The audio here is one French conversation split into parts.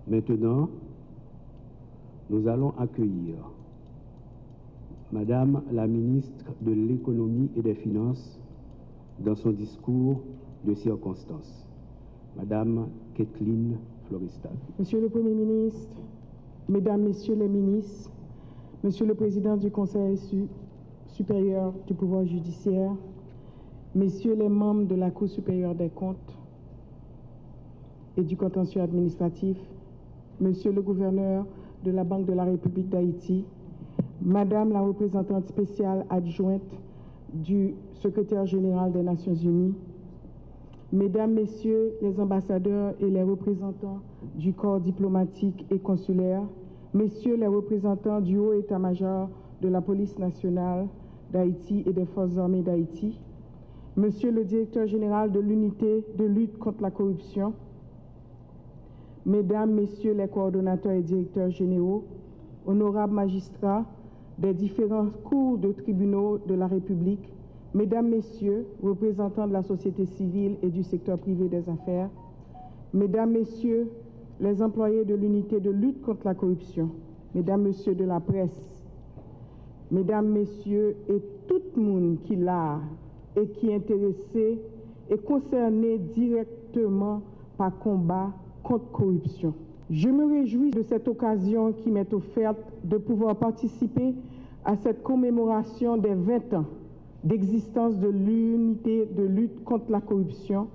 Maintenant, nous allons accueillir Madame la ministre de l'Économie et des Finances dans son discours de circonstance. Madame Kathleen Florestal. Monsieur le Premier ministre, Mesdames, Messieurs les ministres, Monsieur le Président du Conseil supérieur du pouvoir judiciaire, Messieurs les membres de la Cour supérieure des comptes et du contentieux administratif, Monsieur le gouverneur de la Banque de la République d'Haïti, Madame la représentante spéciale adjointe du secrétaire général des Nations Unies, Mesdames, Messieurs les ambassadeurs et les représentants du corps diplomatique et consulaire, Messieurs les représentants du haut état-major de la police nationale d'Haïti et des forces armées d'Haïti, Monsieur le directeur général de l'unité de lutte contre la corruption, Mesdames, Messieurs les coordonnateurs et directeurs généraux, honorables magistrats des différents cours de tribunaux de la République, Mesdames, Messieurs, représentants de la société civile et du secteur privé des affaires, Mesdames, Messieurs, les employés de l'unité de lutte contre la corruption, Mesdames, Messieurs de la presse, Mesdames, Messieurs et tout le monde qui l'a et qui est intéressé et concerné directement par combat contre corruption. Je me réjouis de cette occasion qui m'est offerte de pouvoir participer à cette commémoration des 20 ans d'existence de l'unité de lutte contre la corruption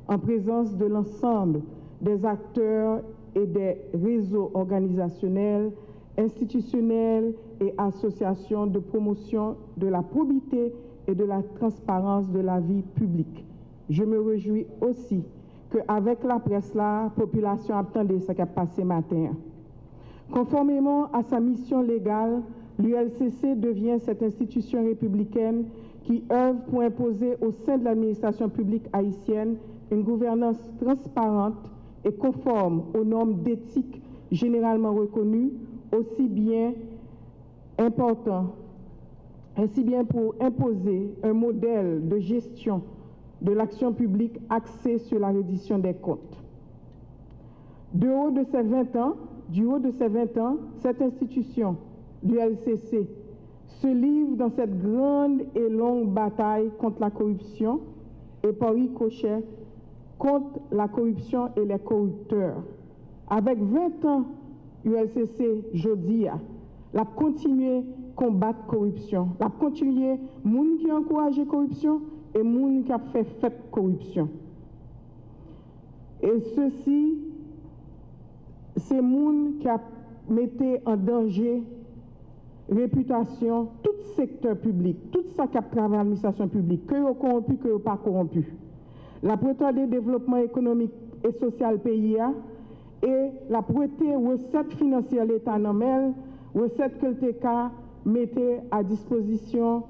en présence de l'ensemble des acteurs et des réseaux organisationnels, institutionnels et associations de promotion de la probité et de la transparence de la vie publique. Je me réjouis aussi qu'avec la presse, la population attendait ce qui a passé matin. Conformément à sa mission légale, l'ULCC devient cette institution républicaine qui œuvre pour imposer au sein de l'administration publique haïtienne une gouvernance transparente et conforme aux normes d'éthique généralement reconnues, aussi bien pour imposer un modèle de gestion de l'action publique axée sur la reddition des comptes. Du haut de ces 20 ans, cette institution, l'ULCC, se livre dans cette grande et longue bataille contre la corruption et par ricochet contre la corruption et les corrupteurs. Avec 20 ans, ULCC, jodi, la continuer combattre la corruption, la continuer moun qui encourage la corruption et moun qui a fait corruption. Et ceci, c'est moun qui a mis en danger réputation, tout secteur public, tout ça qui a travaillé l'administration publique, que vous corrompu, que vous pas corrompu. La prétendue développement économique et social pays et la prêter recettes financières l'État normale, recettes que l'État mettait à disposition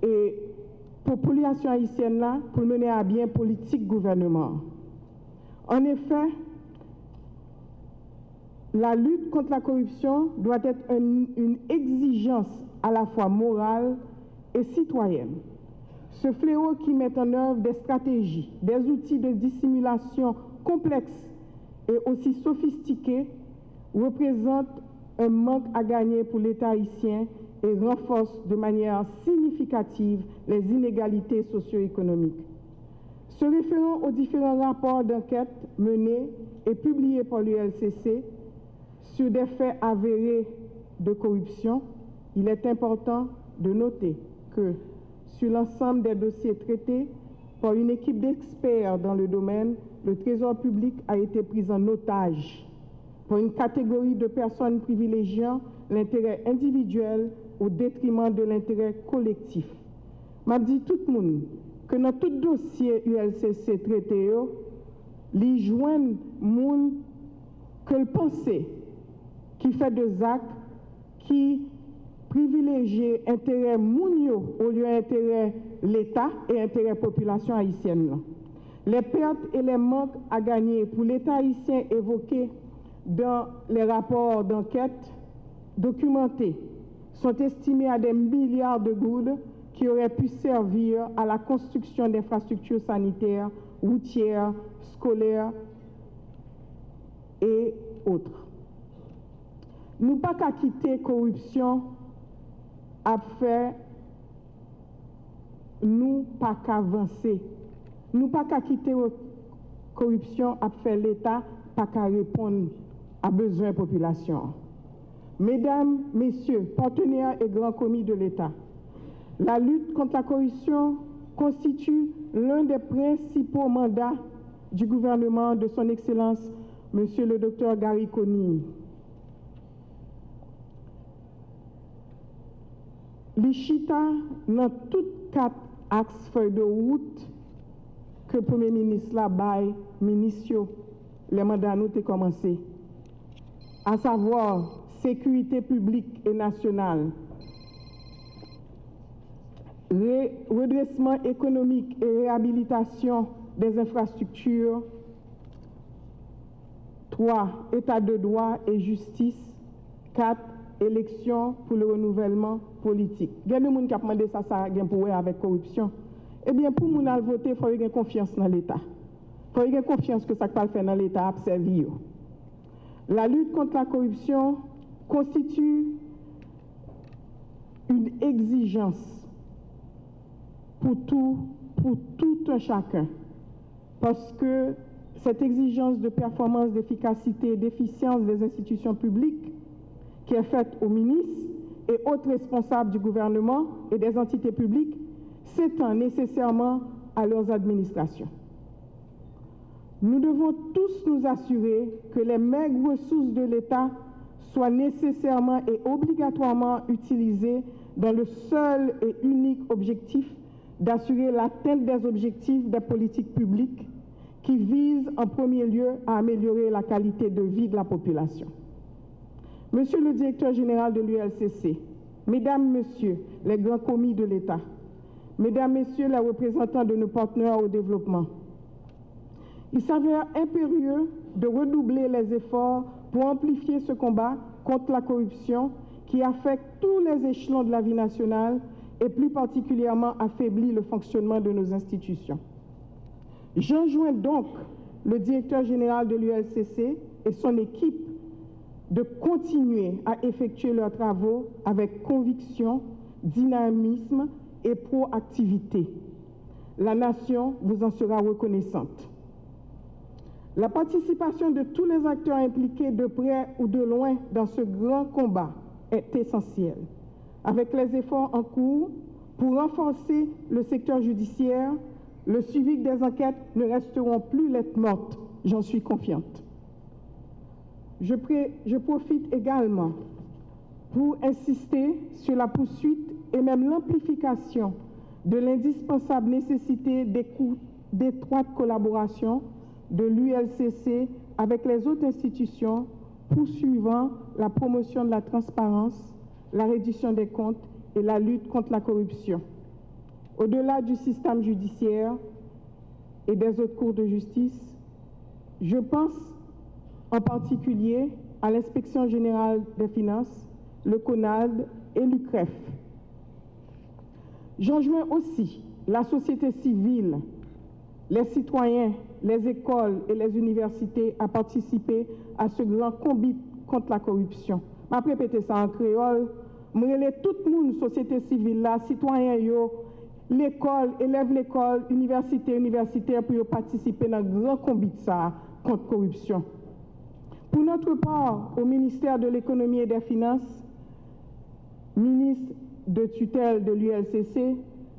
et population haïtienne là pour mener à bien politique gouvernement. En effet, la lutte contre la corruption doit être une exigence à la fois morale et citoyenne. Ce fléau qui met en œuvre des stratégies, des outils de dissimulation complexes et aussi sophistiqués représente un manque à gagner pour l'État haïtien et renforce de manière significative les inégalités socio-économiques. Se référant aux différents rapports d'enquête menés et publiés par l'ULCC sur des faits avérés de corruption, il est important de noter que sur l'ensemble des dossiers traités par une équipe d'experts dans le domaine, le Trésor public a été pris en otage pour une catégorie de personnes privilégiant l'intérêt individuel au détriment de l'intérêt collectif. M'a dit tout le monde que dans tout dossier ULCC traité, les joignent monde que le pensée qui fait des actes qui privilégient intérêt mounio au lieu intérêt l'État et intérêt population haïtienne. Les pertes et les manques à gagner pour l'État haïtien évoqués dans les rapports d'enquête documentés sont estimés à des milliards de goudes qui auraient pu servir à la construction d'infrastructures sanitaires, routières, scolaires et autres. Nous pas qu'à quitter corruption à faire, nous pas qu'avancer. Nous pas qu'à quitter corruption à faire l'État, pas qu'à répondre à besoins de la population. Mesdames, Messieurs, partenaires et grands commis de l'État, la lutte contre la corruption constitue l'un des principaux mandats du gouvernement de son Excellence, Monsieur le Dr Gary Conille. L'Ichita dans toutes 4 axes feuilles de route que le Premier ministre la bail, ministre, les mandats nous ont commencé, à savoir sécurité publique et nationale, redressement économique et réhabilitation des infrastructures, 3. État de droit et justice, 4. Élections pour le renouvellement politique. Il y a des gens qui ont demandé ça pour avec corruption. Eh bien, pour nous voter, il faut avoir confiance dans l'État. Il faut avoir confiance que ça va faire dans l'État à servir. La lutte contre la corruption constitue une exigence pour tout un chacun. Parce que cette exigence de performance, d'efficacité et d'efficience des institutions publiques qui est faite aux ministres et autres responsables du gouvernement et des entités publiques s'étend nécessairement à leurs administrations. Nous devons tous nous assurer que les maigres ressources de l'État soient nécessairement et obligatoirement utilisées dans le seul et unique objectif d'assurer l'atteinte des objectifs des politiques publiques qui visent en premier lieu à améliorer la qualité de vie de la population. Monsieur le directeur général de l'ULCC, Mesdames, Messieurs les grands commis de l'État, Mesdames, Messieurs les représentants de nos partenaires au développement, il s'avère impérieux de redoubler les efforts pour amplifier ce combat contre la corruption qui affecte tous les échelons de la vie nationale et plus particulièrement affaiblit le fonctionnement de nos institutions. J'enjoins donc le directeur général de l'ULCC et son équipe de continuer à effectuer leurs travaux avec conviction, dynamisme et proactivité. La nation vous en sera reconnaissante. La participation de tous les acteurs impliqués de près ou de loin dans ce grand combat est essentielle. Avec les efforts en cours pour renforcer le secteur judiciaire, le suivi des enquêtes ne resteront plus lettres mortes, j'en suis confiante. Je profite également pour insister sur la poursuite et même l'amplification de l'indispensable nécessité d'étroite collaboration de l'ULCC avec les autres institutions poursuivant la promotion de la transparence, la reddition des comptes et la lutte contre la corruption. Au-delà du système judiciaire et des autres cours de justice, je pense en particulier à l'Inspection générale des finances, le CONAD et l'UCREF. J'enjoins aussi la société civile, les citoyens, les écoles et les universités à participer à ce grand combat contre la corruption. Je vais répéter ça en créole. Je relève tout le monde, société civile, là, citoyens, l'école, élèves l'école, universitaires pour participer dans le grand combat contre la corruption. Pour notre part, au ministère de l'Économie et des Finances, ministre de tutelle de l'ULCC,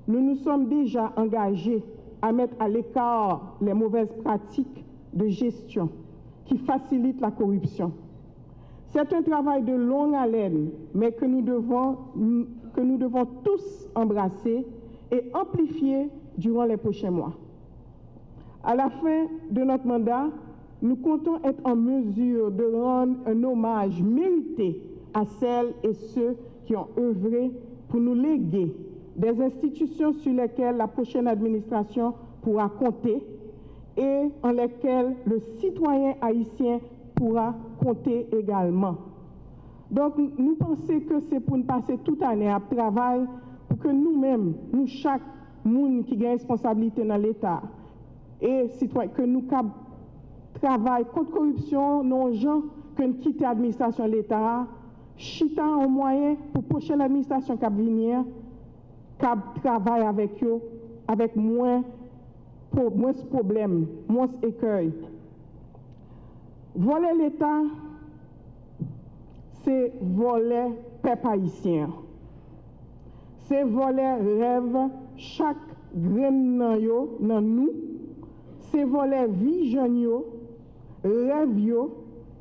nous nous sommes déjà engagés à mettre à l'écart les mauvaises pratiques de gestion qui facilitent la corruption. C'est un travail de longue haleine, mais que nous devons tous embrasser et amplifier durant les prochains mois. À la fin de notre mandat, nous comptons être en mesure de rendre un hommage mérité à celles et ceux qui ont œuvré pour nous léguer des institutions sur lesquelles la prochaine administration pourra compter et en lesquelles le citoyen haïtien pourra compter également. Donc, nous pensons que c'est pour nous passer toute année à travail pour que nous-mêmes, nous, chaque monde qui a une responsabilité dans l'État, et citoyens, que nous travaillons contre la corruption, nos gens que nous quittons l'administration de l'État, chita en moyen pour prochaine administration qui venir, qui travaille avec eux, avec moins de problèmes, moins d'écueils. Voler l'État, c'est voler peuple haïtien. C'est voler rêve, chaque graine dans nous. C'est voler vision, rêve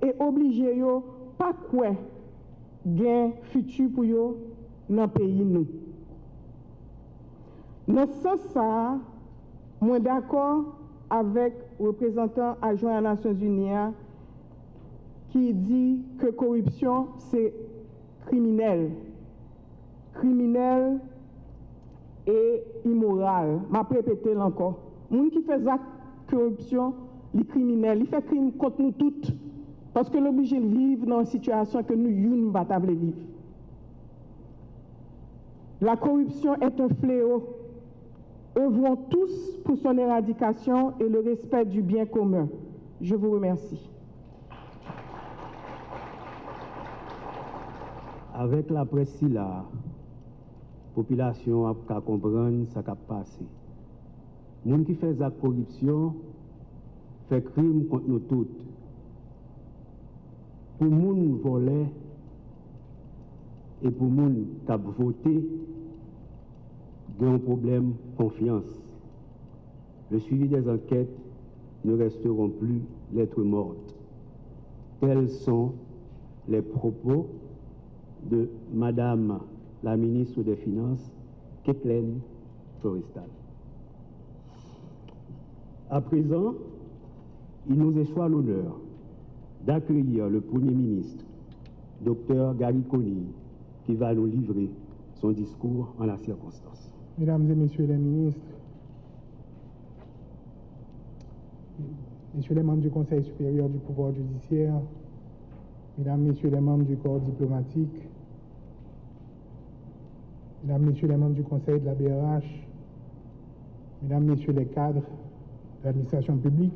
et obliger yo pas quoi gain futur pour yo dans pays nous. Dans ce sens ça, moi d'accord avec le représentant adjoint des Nations Unies qui dit que corruption c'est criminel et immoral. M'a répété encore. Moun qui fait acte corruption, les criminels, il fait crime contre nous toutes parce que l'obligé de vivre dans une situation que nous ne pouvons pas vivre. La corruption est un fléau. Œuvrons tous pour son éradication et le respect du bien commun. Je vous remercie. Avec la presse là, la population a qu'à comprendre ce qui a passé. Les gens qui font la corruption font crime contre nous toutes. Pour les gens qui volent et pour les gens qui ont voté, il y a un problème de confiance. Le suivi des enquêtes ne resteront plus lettres mortes. Tels sont les propos de Madame la ministre des Finances, Kathleen Florestal. À présent, il nous échoit l'honneur d'accueillir le Premier ministre, Dr Gary Conille, qui va nous livrer son discours en la circonstance. Mesdames et Messieurs les ministres, Messieurs les membres du Conseil supérieur du pouvoir judiciaire, Mesdames, Messieurs les membres du corps diplomatique, Mesdames, Messieurs les membres du Conseil de la BRH, Mesdames, Messieurs les cadres de l'administration publique,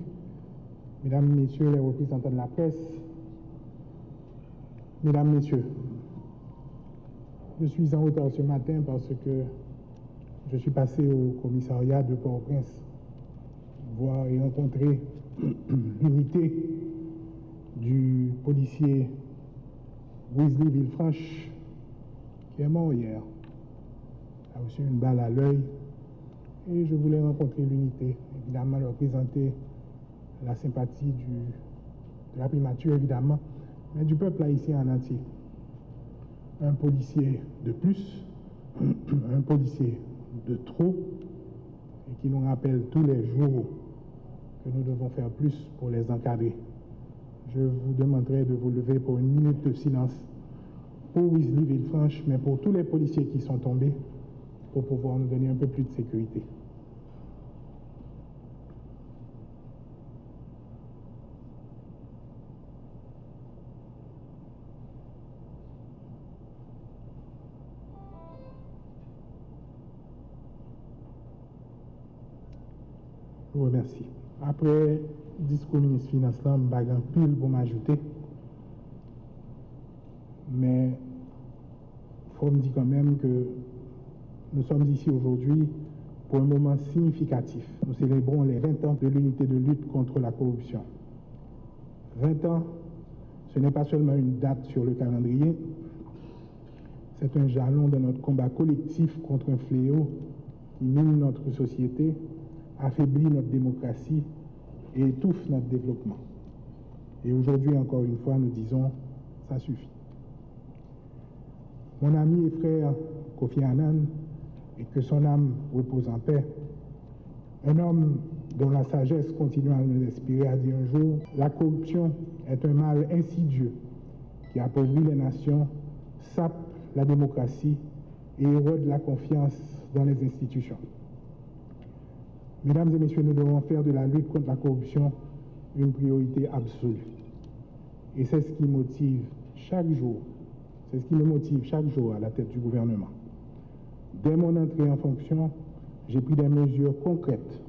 Mesdames, Messieurs les représentants de la presse, Mesdames, Messieurs, je suis en retard ce matin parce que je suis passé au commissariat de Port-au-Prince voir et rencontrer l'unité du policier Wesley Villefranche qui est mort hier. Il a reçu une balle à l'œil et je voulais rencontrer l'unité, évidemment leur présenter la sympathie de la primature évidemment, mais du peuple haïtien en entier. Un policier de plus, un policier de trop, et qui nous rappelle tous les jours que nous devons faire plus pour les encadrer. Je vous demanderai de vous lever pour une minute de silence pour Wesley Villefranche, mais pour tous les policiers qui sont tombés, pour pouvoir nous donner un peu plus de sécurité. Je vous remercie. Après discours ministre Finance, je vais un pile pour m'ajouter. Mais il faut me dire quand même que nous sommes ici aujourd'hui pour un moment significatif. Nous célébrons les 20 ans de l'unité de lutte contre la corruption. 20 ans, ce n'est pas seulement une date sur le calendrier, c'est un jalon de notre combat collectif contre un fléau qui mine notre société, affaiblit notre démocratie et étouffe notre développement. Et aujourd'hui, encore une fois, nous disons, ça suffit. Mon ami et frère Kofi Annan, et que son âme repose en paix, un homme dont la sagesse continue à nous inspirer, a dit un jour, la corruption est un mal insidieux qui appauvrit les nations, sape la démocratie et érode la confiance dans les institutions. Mesdames et messieurs, nous devons faire de la lutte contre la corruption une priorité absolue. Et c'est ce qui motive chaque jour, c'est ce qui me motive chaque jour à la tête du gouvernement. Dès mon entrée en fonction, j'ai pris des mesures concrètes.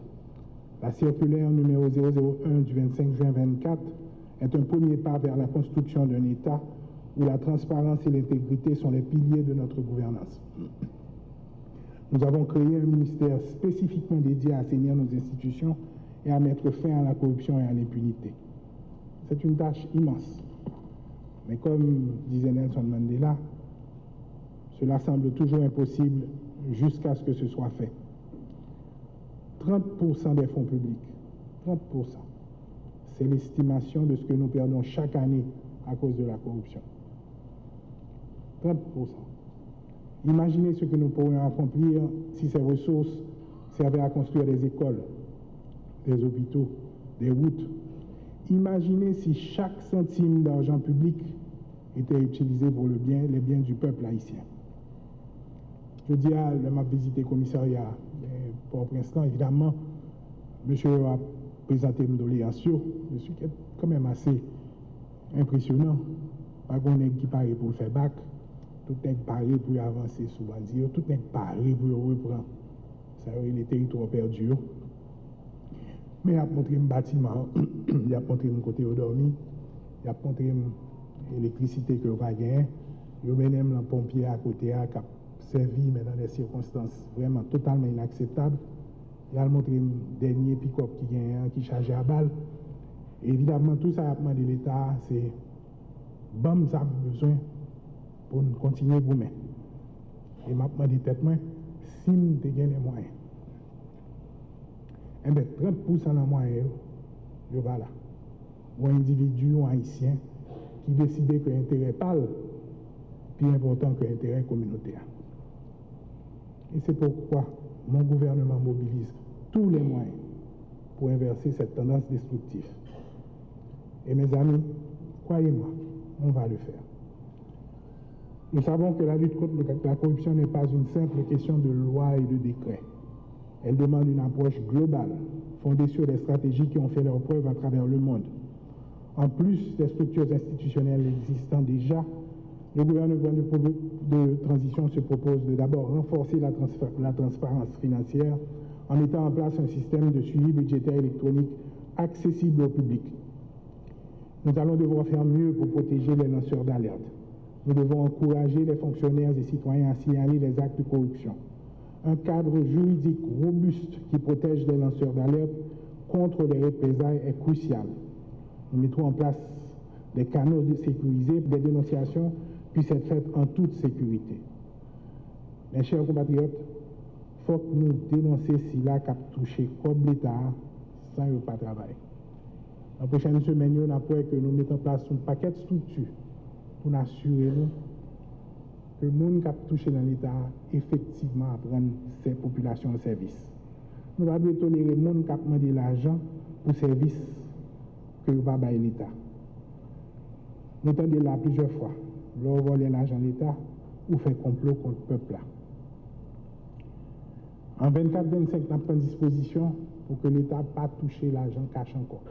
La circulaire numéro 001 du 25 juin 24 est un premier pas vers la construction d'un État où la transparence et l'intégrité sont les piliers de notre gouvernance. Nous avons créé un ministère spécifiquement dédié à assainir nos institutions et à mettre fin à la corruption et à l'impunité. C'est une tâche immense. Mais comme disait Nelson Mandela, cela semble toujours impossible jusqu'à ce que ce soit fait. 30% des fonds publics, 30%, c'est l'estimation de ce que nous perdons chaque année à cause de la corruption. 30%. Imaginez ce que nous pourrions accomplir si ces ressources servaient à construire des écoles, des hôpitaux, des routes. Imaginez si chaque centime d'argent public était utilisé pour les biens du peuple haïtien. Je dis à m'a visité le commissariat pour l'instant, évidemment, monsieur a présenté une doléance, je suis quand même assez impressionnant. Pas qu'on est qui paraît pour le faire bac, tout est paré pour avancer sous bandit, tout est paré pour reprendre. Ça y est, les territoires perdus. Mais il a montré un bâtiment, il a montré un côté où dormir, il a montré l'électricité que vous avez gagné, il y a même un pompier à côté qui a servi, mais dans des circonstances vraiment totalement inacceptables. Il a montré un dernier pick-up qui chargeait à balle. Et évidemment, tout ça a demandé l'État, c'est bon, ça a besoin pour nous continuer à vous mettre. Et m'a demandé tête moi, si nous avons les moyens. Eh bien, 30% de moyens, il va là. Ou un individu, ou un haïtien, qui décide que l'intérêt parle, plus important que l'intérêt communautaire. Et c'est pourquoi mon gouvernement mobilise tous les moyens pour inverser cette tendance destructive. Et mes amis, croyez-moi, on va le faire. Nous savons que la lutte contre la corruption n'est pas une simple question de loi et de décret. Elle demande une approche globale, fondée sur des stratégies qui ont fait leurs preuves à travers le monde. En plus des structures institutionnelles existantes déjà, le gouvernement de transition se propose de d'abord renforcer la transparence financière en mettant en place un système de suivi budgétaire électronique accessible au public. Nous allons devoir faire mieux pour protéger les lanceurs d'alerte. Nous devons encourager les fonctionnaires et citoyens à signaler les actes de corruption. Un cadre juridique robuste qui protège les lanceurs d'alerte contre les représailles est crucial. Nous mettrons en place des canaux sécurisés pour que les dénonciations puissent être faites en toute sécurité. Mes chers compatriotes, il faut que nous dénoncions si là qu'a touché comme l'État sans ne pas travailler. La prochaine semaine, nous avons que nous mettons en place un paquet de structures pour nous assurer que le monde qui a touché dans l'État effectivement apprenne ces populations au service. Nous ne pouvons pas tolérer le monde qui a demandé l'argent pour le service que nous va bailler l'État. Nous entendons là plusieurs fois, leur voler l'argent de l'État ou faire complot contre le peuple là. En 24-25, nous avons pris disposition pour que l'État ne pas toucher l'argent cash encore.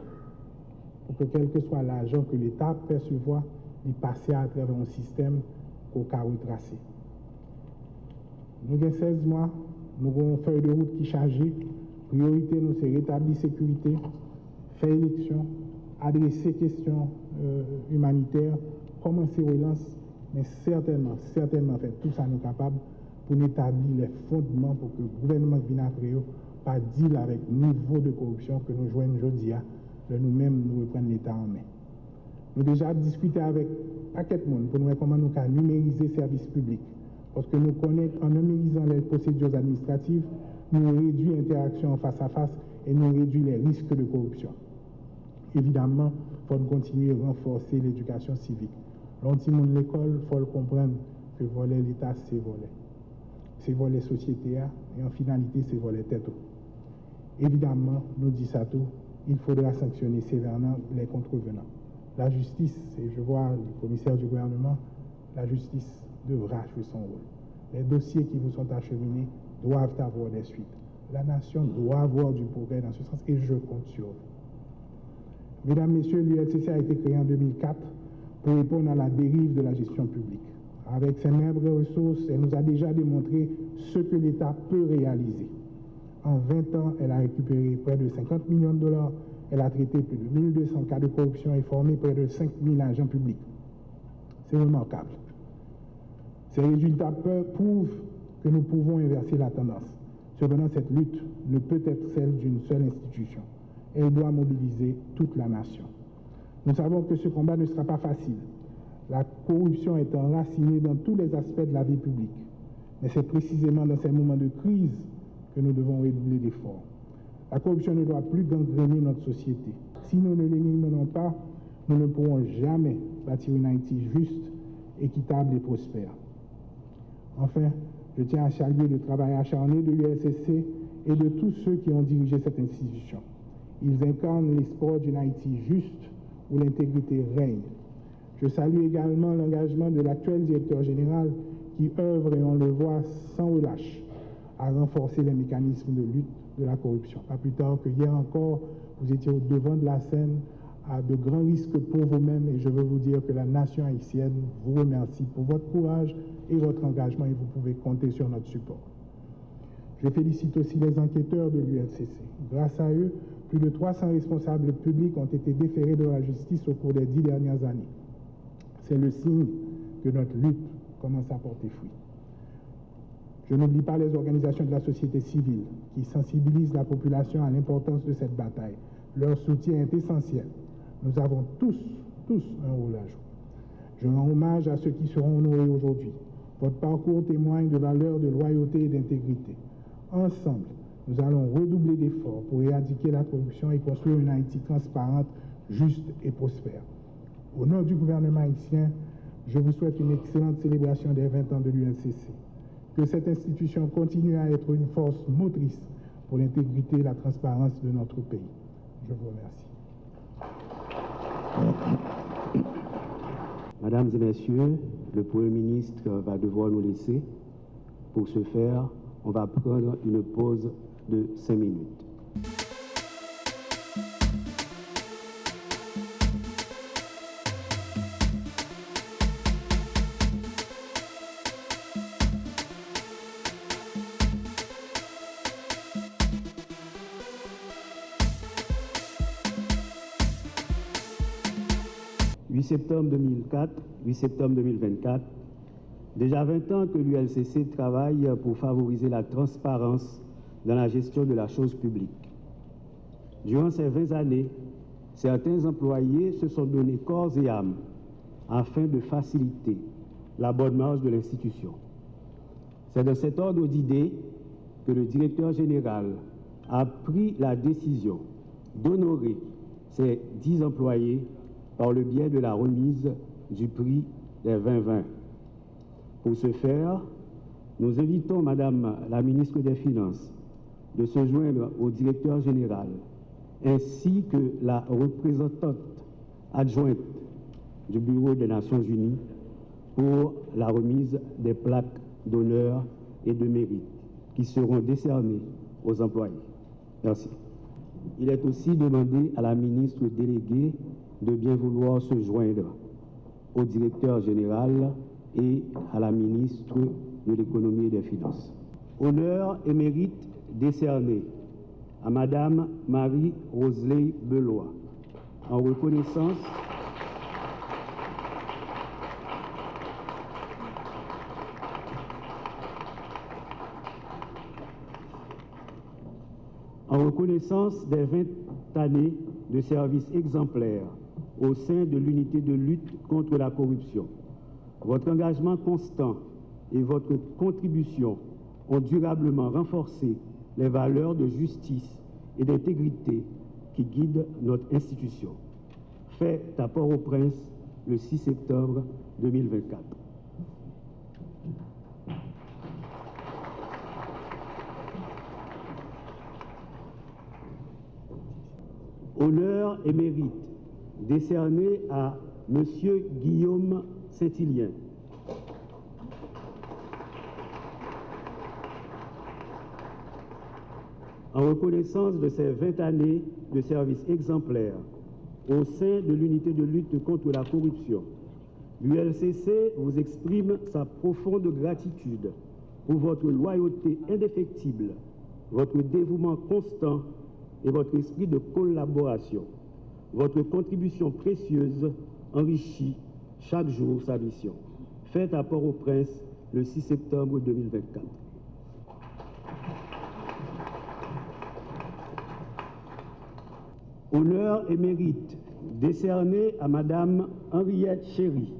Pour que quel que soit l'argent que l'État perçoit, il passe à travers un système qu'on a retracé. Nous avons 16 mois, nous avons une feuille de route qui est chargée. Priorité, nous, c'est rétablir la sécurité, faire élection, adresser questions humanitaires, commencer relance, mais certainement faire tout ça nous capables pour établir les fondements pour que le gouvernement qui vient après eux pas deal avec le niveau de corruption que nous jouons aujourd'hui, de nous-mêmes nous reprendre l'État en main. Nous avons déjà discuté avec un paquet de monde pour nous voir comment nous pouvons numériser les services publics. Parce que nous connaissons, en numérisant les procédures administratives, nous réduisons l'interaction en face à face et nous réduisons les risques de corruption. Évidemment, il faut continuer à renforcer l'éducation civique. L'anti-monde de l'école, il faut le comprendre que voler l'État, c'est voler. C'est voler la société, et en finalité, c'est voler tête. Évidemment, nous disons ça tout, il faudra sanctionner sévèrement les contrevenants. La justice, et je vois le commissaire du gouvernement, la justice devra jouer son rôle. Les dossiers qui vous sont acheminés doivent avoir des suites. La nation doit avoir du progrès dans ce sens et je compte sur vous. Mesdames, Messieurs, l'ULCC a été créé en 2004 pour répondre à la dérive de la gestion publique. Avec ses maigres ressources, elle nous a déjà démontré ce que l'État peut réaliser. En 20 ans, elle a récupéré près de 50 millions de dollars Elle a traité plus de 1200 cas de corruption et formé près de 5000 agents publics. C'est remarquable. Ces résultats prouvent que nous pouvons inverser la tendance. Cependant, cette lutte ne peut être celle d'une seule institution. Elle doit mobiliser toute la nation. Nous savons que ce combat ne sera pas facile. La corruption est enracinée dans tous les aspects de la vie publique. Mais c'est précisément dans ces moments de crise que nous devons redoubler d'efforts. La corruption ne doit plus gangréner notre société. Si nous ne l'éliminons pas, nous ne pourrons jamais bâtir une Haïti juste, équitable et prospère. Enfin, je tiens à saluer le travail acharné de l'ULCC et de tous ceux qui ont dirigé cette institution. Ils incarnent l'espoir d'une Haïti juste où l'intégrité règne. Je salue également l'engagement de l'actuel directeur général qui œuvre, et on le voit sans relâche, à renforcer les mécanismes de lutte de la corruption. Pas plus tard que hier encore, vous étiez au devant de la scène à de grands risques pour vous-même et je veux vous dire que la nation haïtienne vous remercie pour votre courage et votre engagement et vous pouvez compter sur notre support. Je félicite aussi les enquêteurs de l'ULCC. Grâce à eux, plus de 300 responsables publics ont été déférés de la justice au cours des 10 dernières années. C'est le signe que notre lutte commence à porter fruit. Je n'oublie pas les organisations de la société civile qui sensibilisent la population à l'importance de cette bataille. Leur soutien est essentiel. Nous avons tous un rôle à jouer. Je rends hommage à ceux qui seront honorés aujourd'hui. Votre parcours témoigne de valeurs de loyauté et d'intégrité. Ensemble, nous allons redoubler d'efforts pour éradiquer la corruption et construire une Haïti transparente, juste et prospère. Au nom du gouvernement haïtien, je vous souhaite une excellente célébration des 20 ans de l'ULCC. Que cette institution continue à être une force motrice pour l'intégrité et la transparence de notre pays. Je vous remercie. Mesdames et messieurs, le Premier ministre va devoir nous laisser. Pour ce faire, on va prendre une pause de 5 minutes. « 8 septembre 2004, 8 septembre 2024, déjà 20 ans que l'ULCC travaille pour favoriser la transparence dans la gestion de la chose publique. Durant ces 20 années, certains employés se sont donnés corps et âme afin de faciliter la bonne marche de l'institution. C'est dans cet ordre d'idées que le directeur général a pris la décision d'honorer ces 10 employés par le biais de la remise du prix des 2020. Pour ce faire, nous invitons Madame la ministre des Finances de se joindre au directeur général ainsi que la représentante adjointe du Bureau des Nations Unies pour la remise des plaques d'honneur et de mérite qui seront décernées aux employés. Merci. Il est aussi demandé à la ministre déléguée de bien vouloir se joindre au directeur général et à la ministre de l'économie et des finances. Honneur et mérite décernés à Madame Marie-Roseley Belois en reconnaissance des 20 années de service exemplaire au sein de l'unité de lutte contre la corruption. Votre engagement constant et votre contribution ont durablement renforcé les valeurs de justice et d'intégrité qui guident notre institution. Fait à Port-au-Prince le 6 septembre 2024. Honneur et mérite décerné à Monsieur Guillaume Saint-Hilien. En reconnaissance de ses 20 années de service exemplaire au sein de l'unité de lutte contre la corruption, l'ULCC vous exprime sa profonde gratitude pour votre loyauté indéfectible, votre dévouement constant et votre esprit de collaboration. Votre contribution précieuse enrichit chaque jour sa mission. Faite à Port-au-Prince le 6 septembre 2024. Honneur et mérite décerné à Madame Henriette Chéry.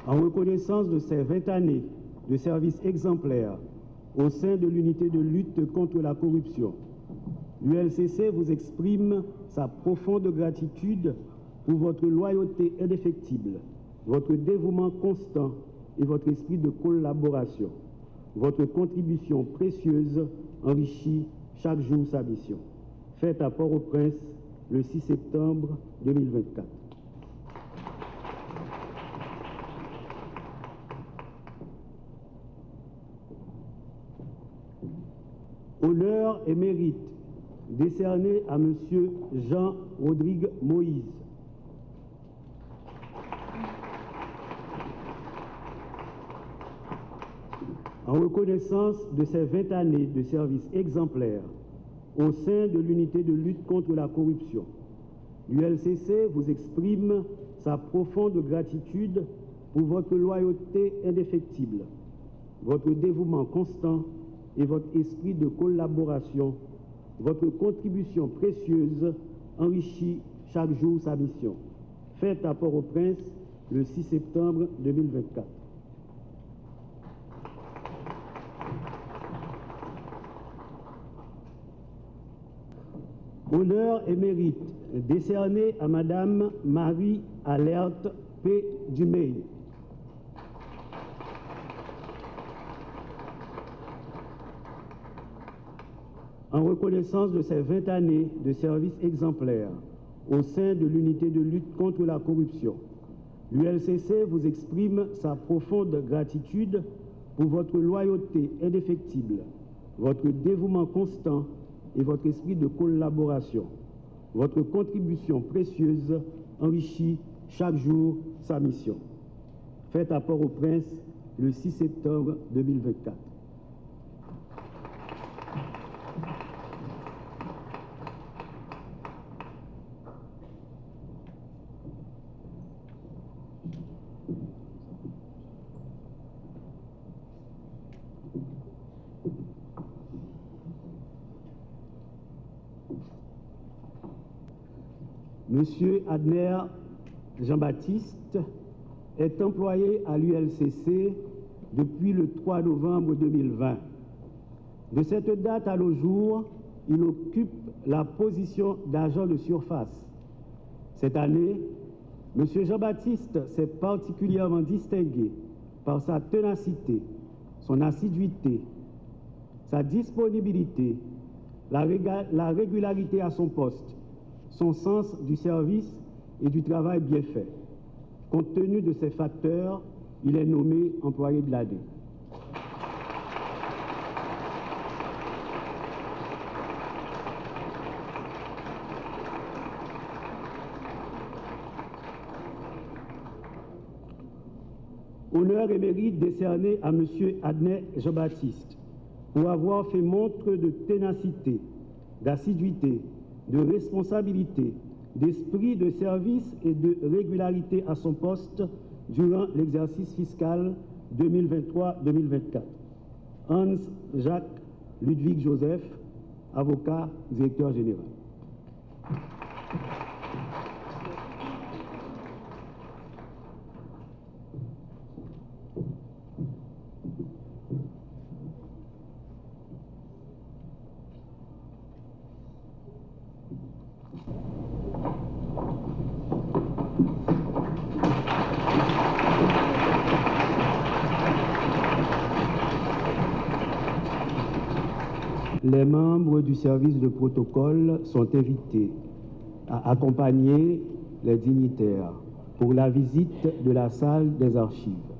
En reconnaissance de ses 20 années de service exemplaire au sein de l'unité de lutte contre la corruption, l'ULCC vous exprime sa profonde gratitude pour votre loyauté indéfectible, votre dévouement constant et votre esprit de collaboration. Votre contribution précieuse enrichit chaque jour sa mission. Faite à Port-au-Prince le 6 septembre 2024. Honneur et mérite décerné à M. Jean-Rodrigue Moïse. En reconnaissance de ses 20 années de service exemplaire au sein de l'unité de lutte contre la corruption, l'ULCC vous exprime sa profonde gratitude pour votre loyauté indéfectible, votre dévouement constant et votre esprit de collaboration. Votre contribution précieuse enrichit chaque jour sa mission. Faite à Port-au-Prince le 6 septembre 2024. Honneur et mérite décerné à Madame Marie Alerte P. Dumey. En reconnaissance de ses 20 années de service exemplaire au sein de l'unité de lutte contre la corruption, l'ULCC vous exprime sa profonde gratitude pour votre loyauté indéfectible, votre dévouement constant et votre esprit de collaboration. Votre contribution précieuse enrichit chaque jour sa mission. Faite à Port-au-Prince le 6 septembre 2024. Monsieur Adner Jean-Baptiste est employé à l'ULCC depuis le 3 novembre 2020. De cette date à nos jours, il occupe la position d'agent de surface. Cette année, Monsieur Jean-Baptiste s'est particulièrement distingué par sa ténacité, son assiduité, sa disponibilité, la régularité à son poste, son sens du service et du travail bien fait. Compte tenu de ces facteurs, il est nommé employé de l'année. Honneur et mérite décerné à M. Adnet Jean-Baptiste pour avoir fait montre de ténacité, d'assiduité, de responsabilité, d'esprit de service et de régularité à son poste durant l'exercice fiscal 2023-2024. Hans-Jacques Ludwig Joseph, avocat, directeur général. Les membres du service de protocole sont invités à accompagner les dignitaires pour la visite de la salle des archives.